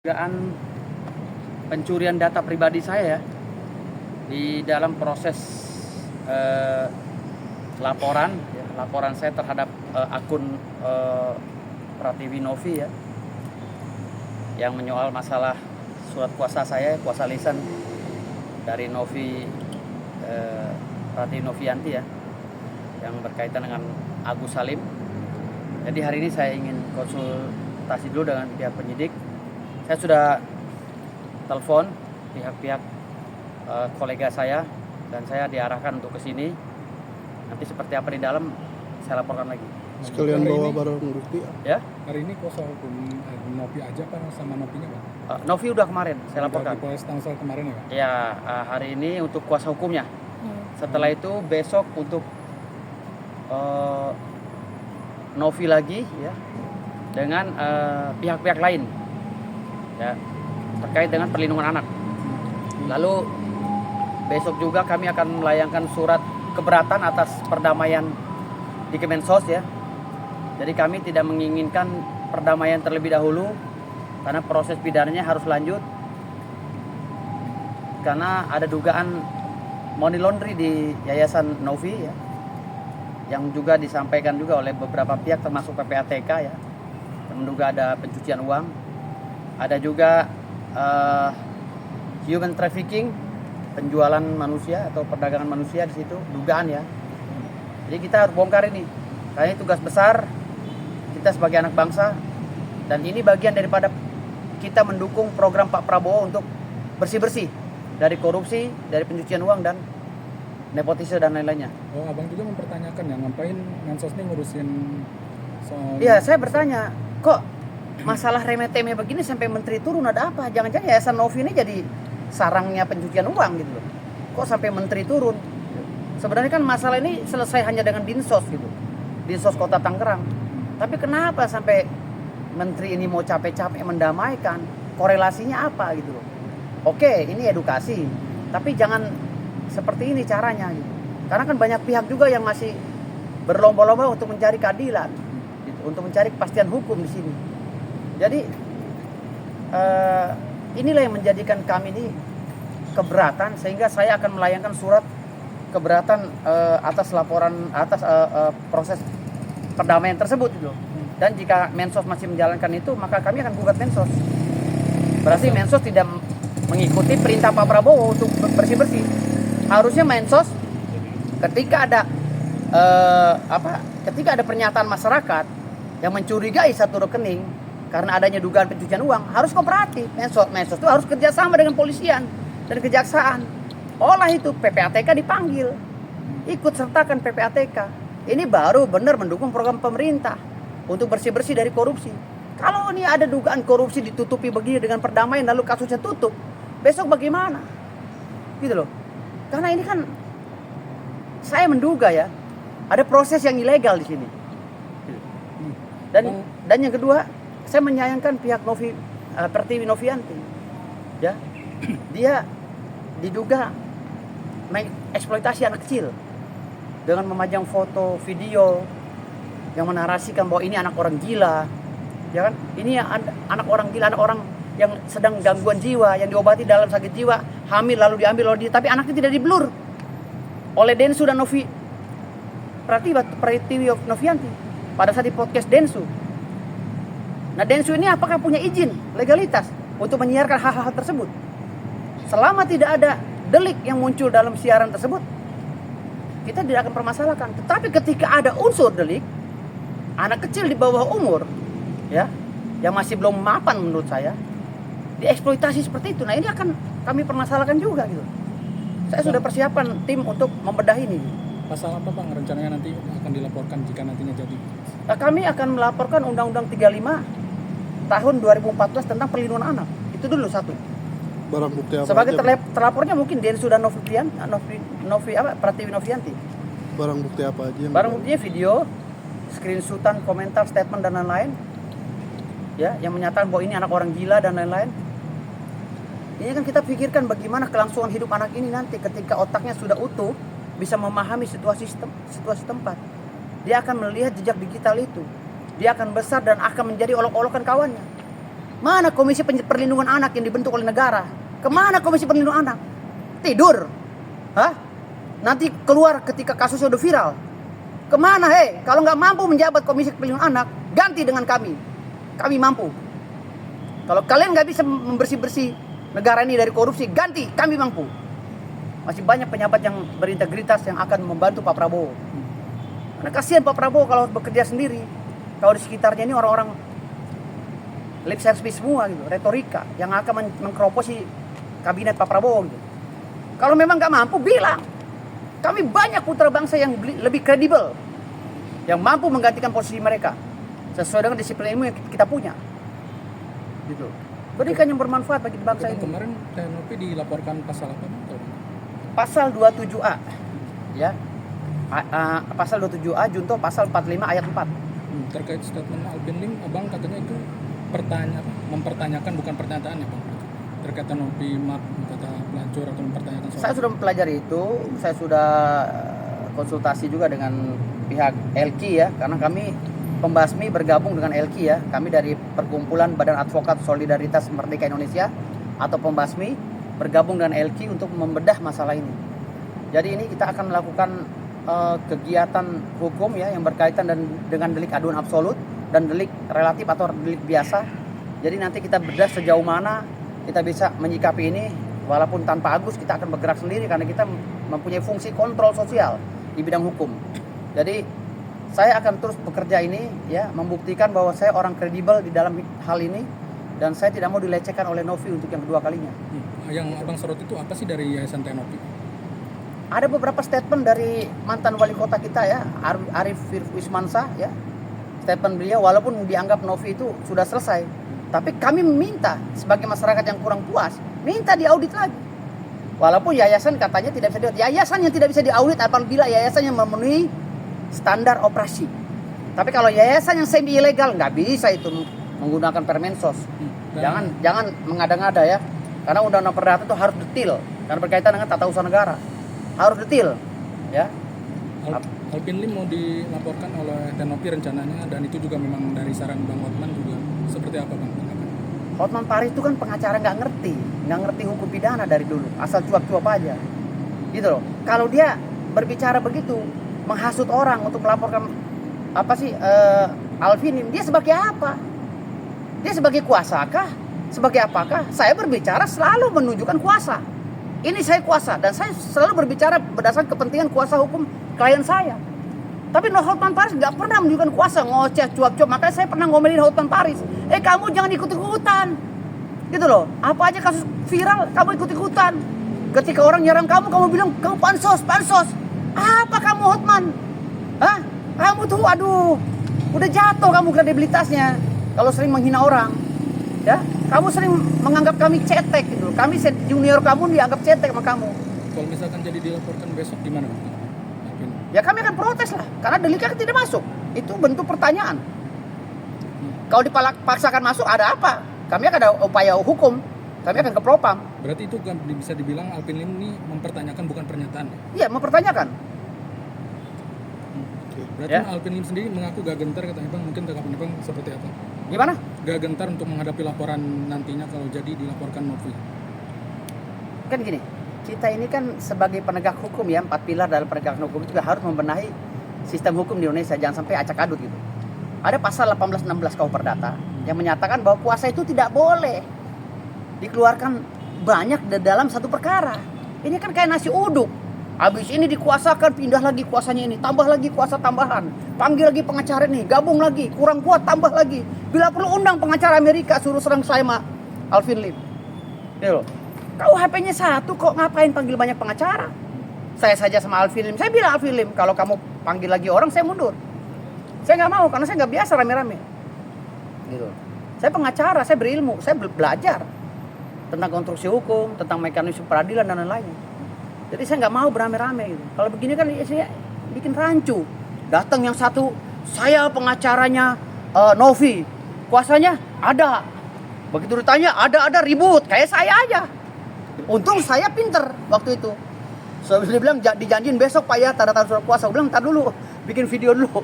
dugaan pencurian data pribadi saya di dalam proses laporan saya terhadap akun Pratiwi Novi ya, yang menyoal masalah surat kuasa saya, kuasa lisan dari Novi Pratiwi Novianti ya, yang berkaitan dengan Agus Salim. Jadi hari ini saya ingin konsultasi dulu dengan pihak penyidik. Saya sudah telepon pihak-pihak kolega saya dan saya diarahkan untuk ke sini. Nanti seperti apa di dalam saya laporkan lagi. Sekalian bawa barang bukti ya. Hari ini kuasa hukum Novi aja Pak sama Novinya Pak? Novi udah kemarin saya laporkan. Di Polres Tangsel kemarin ya Pak? Ya, hari ini untuk kuasa hukumnya. Setelah itu besok untuk Novi lagi ya, dengan pihak-pihak lain ya, terkait dengan perlindungan anak. Lalu besok juga kami akan melayangkan surat keberatan atas perdamaian di Kemensos ya. Jadi kami tidak menginginkan perdamaian terlebih dahulu karena proses pidananya harus lanjut. Karena ada dugaan money laundry di Yayasan Novi ya, yang juga disampaikan juga oleh beberapa pihak termasuk PPATK ya, yang menduga ada pencucian uang. Ada juga human trafficking, penjualan manusia atau perdagangan manusia di situ, dugaan ya. Jadi kita harus bongkar ini. Karena ini tugas besar kita sebagai anak bangsa, dan ini bagian daripada kita mendukung program Pak Prabowo untuk bersih-bersih dari korupsi, dari pencucian uang dan nepotisme dan lain-lainnya. Oh, abang juga mempertanyakan ya, ngapain Mensos ini ngurusin soal... Iya, saya bertanya, kok masalah remeh-temeh begini sampai menteri turun, ada apa? Jangan-jangan Yayasan Novi ini jadi sarangnya pencucian uang gitu loh. Kok sampai menteri turun? Sebenarnya kan masalah ini selesai hanya dengan Dinsos gitu. Dinsos Kota Tangerang. Tapi kenapa sampai menteri ini mau capek-capek mendamaikan? Korelasinya apa gitu loh. Oke, ini edukasi, tapi jangan seperti ini caranya gitu. Karena kan banyak pihak juga yang masih berlomba-lomba untuk mencari keadilan gitu, untuk mencari kepastian hukum di sini. Jadi inilah yang menjadikan kami ini keberatan, sehingga saya akan melayangkan surat keberatan atas laporan atas proses perdamaian tersebut gitu. Dan jika Mensos masih menjalankan itu, maka kami akan gugat Mensos. Berarti Mensos tidak mengikuti perintah Pak Prabowo untuk bersih-bersih. Harusnya Mensos ketika ada ketika ada pernyataan masyarakat yang mencurigai satu rekening karena adanya dugaan pencucian uang, harus kooperatif. Mensos itu harus kerjasama dengan polisian dan kejaksaan. Olah itu PPATK dipanggil, ikut sertakan PPATK. Ini baru benar mendukung program pemerintah untuk bersih-bersih dari korupsi. Kalau ini ada dugaan korupsi ditutupi begini dengan perdamaian lalu kasusnya tutup, besok bagaimana? Gitu loh. Karena ini kan saya menduga ya, ada proses yang ilegal di sini. Dan yang kedua, saya menyayangkan pihak Novi Pertiwi Novianti. Ya. Dia diduga mengeksploitasi anak kecil dengan memajang foto, video yang menarasikan bahwa ini anak orang gila, ya kan? Ini anak orang gila, anak orang yang sedang gangguan jiwa, yang diobati dalam sakit jiwa, hamil lalu diambil oleh dia, tapi anaknya tidak diblur oleh Densu dan Novi Pratiwi Novianti pada saat di podcast Densu. Nah, Densu ini apakah punya izin legalitas untuk menyiarkan hal-hal tersebut? Selama tidak ada delik yang muncul dalam siaran tersebut, kita tidak akan permasalahkan. Tetapi ketika ada unsur delik, anak kecil di bawah umur, ya, yang masih belum mapan menurut saya, dieksploitasi seperti itu. Nah, ini akan kami permasalahkan juga gitu. Saya sudah persiapkan tim untuk membedah ini. Pasal apa Bang rencananya nanti akan dilaporkan jika nantinya jadi? Kami akan melaporkan Undang-Undang 35 tahun 2014 tentang perlindungan anak. Itu dulu satu. barang bukti apa Sebagai aja, terlapornya mungkin Densu dan Pratiwi Novianti. barang bukti apa aja? Barang buktinya video, screenshotan, komentar, statement dan lain-lain, ya, yang menyatakan bahwa ini anak orang gila dan lain-lain. Ini kan kita pikirkan bagaimana kelangsungan hidup anak ini nanti ketika otaknya sudah utuh, bisa memahami situasi tempat. Dia akan melihat jejak digital itu. Dia akan besar dan akan menjadi olok-olokan kawannya. Mana Komisi Perlindungan Anak yang dibentuk oleh negara? Kemana Komisi Perlindungan Anak? Tidur? Hah? Nanti keluar ketika kasusnya udah viral. Kemana Kalau nggak mampu menjabat Komisi Perlindungan Anak, ganti dengan kami. Kami mampu. Kalau kalian nggak bisa membersih-bersih negara ini dari korupsi, ganti, kami mampu. Masih banyak pejabat yang berintegritas yang akan membantu Pak Prabowo. Karena kasihan Pak Prabowo kalau bekerja sendiri. Kalau di sekitarnya ini orang-orang lip service semua gitu, retorika yang akan mengkeroposi kabinet Pak Prabowo gitu. Kalau memang nggak mampu, bilang. Kami banyak putra bangsa yang lebih kredibel, yang mampu menggantikan posisi mereka sesuai dengan disiplin ilmu yang kita punya. Gitu. Berikan yang bermanfaat bagi bangsa ini. Kemarin Tenopi dilaporkan pasal apa? Pasal 27A, ya. Pasal 27A junto pasal 45 ayat 4. Terkait statement Alvin Lim, abang katanya itu mempertanyakan, bukan pernyataan ya bang, terkait Tenopi kata pelacur atau mempertanyakan soal. Saya sudah mempelajari itu, saya sudah konsultasi juga dengan pihak LQ ya, karena kami Pembasmi bergabung dengan LQ ya. Kami dari Perkumpulan Badan Advokat Solidaritas Merdeka Indonesia atau Pembasmi bergabung dengan LQ untuk membedah masalah ini. Jadi ini kita akan melakukan kegiatan hukum ya yang berkaitan dengan delik aduan absolut dan delik relatif atau delik biasa. Jadi nanti kita bedah sejauh mana kita bisa menyikapi ini, walaupun tanpa Agus kita akan bergerak sendiri karena kita mempunyai fungsi kontrol sosial di bidang hukum. Jadi saya akan terus bekerja ini ya, membuktikan bahwa saya orang kredibel di dalam hal ini dan saya tidak mau dilecehkan oleh Novi untuk yang kedua kalinya. Yang abang sorot itu apa sih dari Yayasan Tenopi? Ada beberapa statement dari mantan wali kota kita ya, Arif Wismansyah ya. Statement beliau walaupun dianggap Novi itu sudah selesai, tapi kami meminta sebagai masyarakat yang kurang puas, minta diaudit lagi. Walaupun yayasan katanya tidak bisa diaudit. Yayasan yang tidak bisa diaudit apabila yayasan yang memenuhi standar operasi. Tapi kalau yayasan yang semi ilegal nggak bisa itu menggunakan Permensos. Jangan mengada-ngada ya. Karena undang-undang perdata itu harus detail karena berkaitan dengan tata usaha negara. Harus detail ya. Alvin Lim mau dilaporkan oleh Tenopi rencananya, dan itu juga memang dari saran Bang Hotman juga. Seperti apa Bang? Hotman Paris itu kan pengacara nggak ngerti hukum pidana dari dulu, asal cuap-cuap aja. Gitu loh. Kalau dia berbicara begitu, menghasut orang untuk melaporkan Alvin Lim, dia sebagai apa? Dia sebagai kuasa kah? Sebagai apakah? Saya berbicara selalu menunjukkan kuasa. Ini saya kuasa dan saya selalu berbicara berdasarkan kepentingan kuasa hukum klien saya. Tapi Hotman Paris nggak pernah menunjukkan kuasa, ngoceh, cuap-cuap. Makanya saya pernah ngomelin Hotman Paris. Kamu jangan ikut-ikutan. Gitu loh. Apa aja kasus viral, kamu ikut-ikutan. Ketika orang nyerang kamu bilang, kamu pansos. Apa kamu Hotman? Hah? Kamu tuh udah jatuh kamu kredibilitasnya. Kalau sering menghina orang. Ya, kamu sering menganggap kami cetek gitu. Kami junior kamu dianggap cetek sama kamu. Kalau misalkan jadi dilaporkan besok gimana? Ya kami akan protes lah, karena deliknya kan tidak masuk. Itu bentuk pertanyaan. Kalau dipaksakan masuk ada apa? Kami akan ada upaya hukum. Kami akan ke Propam. Berarti itu bisa dibilang Alvin Lim ini mempertanyakan bukan pernyataan? Iya, mempertanyakan. Berarti Ya. Alvin Lim sendiri mengaku gak gentar, katanya Bang. Mungkin tanggapan Bang seperti apa? Gimana? Gak gentar untuk menghadapi laporan nantinya kalau jadi dilaporkan Novi. Kan gini, kita ini kan sebagai penegak hukum ya, 4 pilar dalam penegakan hukum itu juga harus membenahi sistem hukum di Indonesia, jangan sampai acak adut gitu. Ada pasal 18-16 KUH Perdata yang menyatakan bahwa kuasa itu tidak boleh dikeluarkan banyak dalam satu perkara. Ini kan kayak nasi uduk. Habis ini dikuasakan, pindah lagi kuasanya ini, tambah lagi kuasa tambahan, panggil lagi pengacara nih, gabung lagi, kurang kuat tambah lagi. Bila perlu undang pengacara Amerika, suruh serang saya sama Alvin Lim. Gitu loh. Kau HP-nya satu kok, ngapain panggil banyak pengacara? Saya saja sama Alvin Lim, saya bilang Alvin Lim, kalau kamu panggil lagi orang, saya mundur. Saya nggak mau, karena saya nggak biasa rame-rame. Gitu. Saya pengacara, saya berilmu, saya belajar tentang konstruksi hukum, tentang mekanisme peradilan dan lain-lain. Jadi saya nggak mau beramai-ramai gitu. Kalau begini kan saya bikin rancu. Datang yang satu, saya pengacaranya Novi, kuasanya ada. Begitu ditanya, ada ribut, kayak saya aja. Untung saya pinter waktu itu. So, dia bilang dijanjiin besok Pak ya tanda tangan surat kuasa. Saya bilang ntar dulu, bikin video dulu.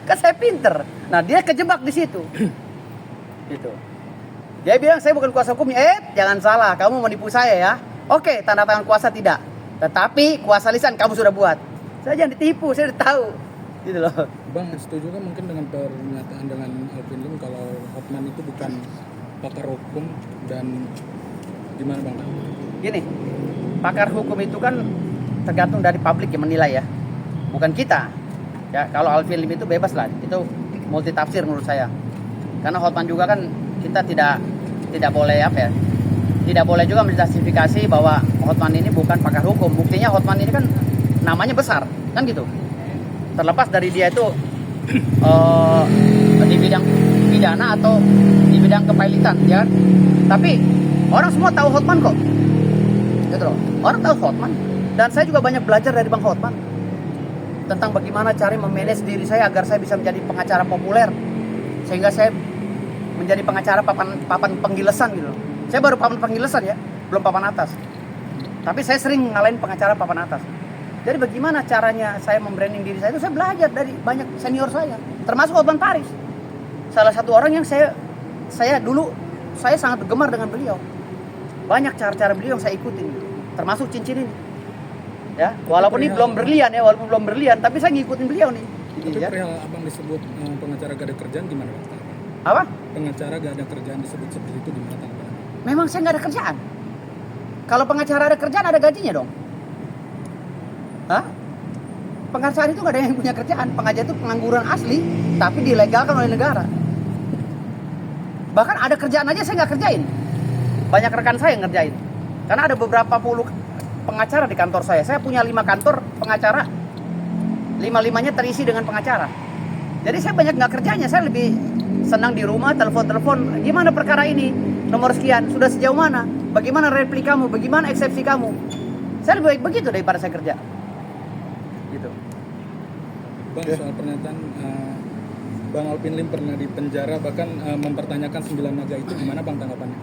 Kan saya pinter. Nah dia kejebak di situ. Gitu. Dia bilang saya bukan kuasa hukumnya. Jangan salah, kamu menipu saya ya. Oke, tanda tangan kuasa tidak. Tetapi kuasa lisan kamu sudah buat. Saya jangan ditipu, saya udah tahu. Gitu loh. Bang, setuju kan mungkin dengan pernyataan dengan Alvin Lim kalau Hotman itu bukan pakar hukum dan gimana Bang? Gini, pakar hukum itu kan tergantung dari publik yang menilai ya. Bukan kita. Ya, kalau Alvin Lim itu bebas lah. Itu multi tafsir menurut saya. Karena Hotman juga kan kita tidak boleh apa ya? Tidak boleh juga menjustifikasi bahwa Hotman ini bukan pakar hukum. Buktinya Hotman ini kan namanya besar, kan gitu. Terlepas dari dia itu di bidang pidana atau di bidang kepailitan, ya kan? Tapi orang semua tahu Hotman kok, gitu loh. Orang tahu Hotman, dan saya juga banyak belajar dari Bang Hotman tentang bagaimana cara memanage diri saya agar saya bisa menjadi pengacara populer, sehingga saya menjadi pengacara papan penggilesan gitu loh. Saya baru papan penggilesan ya, belum papan atas. Tapi saya sering ngalahin pengacara papan atas. Jadi bagaimana caranya saya membranding diri saya itu saya belajar dari banyak senior saya, termasuk Hotman Paris. Salah satu orang yang saya dulu sangat gemar dengan beliau. Banyak cara-cara beliau yang saya ikutin, termasuk cincin ini. Ya, walaupun ini belum berlian, tapi saya ngikutin beliau nih. Tapi Ya. perihal abang disebut pengacara gak ada kerjaan gimana Bang? Apa? Pengacara gak ada kerjaan disebut seperti itu gimana tanggapannya? Memang saya nggak ada kerjaan. Kalau pengacara ada kerjaan, ada gajinya dong. Hah? Pengacara itu nggak ada yang punya kerjaan. Pengacara itu pengangguran asli, tapi dilegalkan oleh negara. Bahkan ada kerjaan aja saya nggak kerjain. Banyak rekan saya yang ngerjain. Karena ada beberapa puluh pengacara di kantor saya. Saya punya 5 kantor pengacara. 5-5-nya terisi dengan pengacara. Jadi saya banyak nggak kerjanya. Saya lebih senang di rumah, telepon. Gimana perkara ini? Nomor sekian, sudah sejauh mana? Bagaimana replik kamu? Bagaimana eksepsi kamu? Saya lebih baik begitu daripada saya kerja. Gitu. Bang, soal pernyataan Bang Alvin Lim pernah di penjara bahkan mempertanyakan 9 naga itu gimana Bang tanggapannya?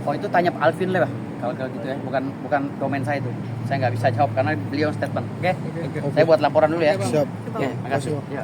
Oh, itu tanya Pak Alvin lah kalau gitu ya. Bukan domain saya itu. Saya nggak bisa jawab karena beliau statement. Oke? Oke. Saya buat laporan dulu ya. Oke, Bang. Siap. Oke, makasih. Makasih, Bang. Ya.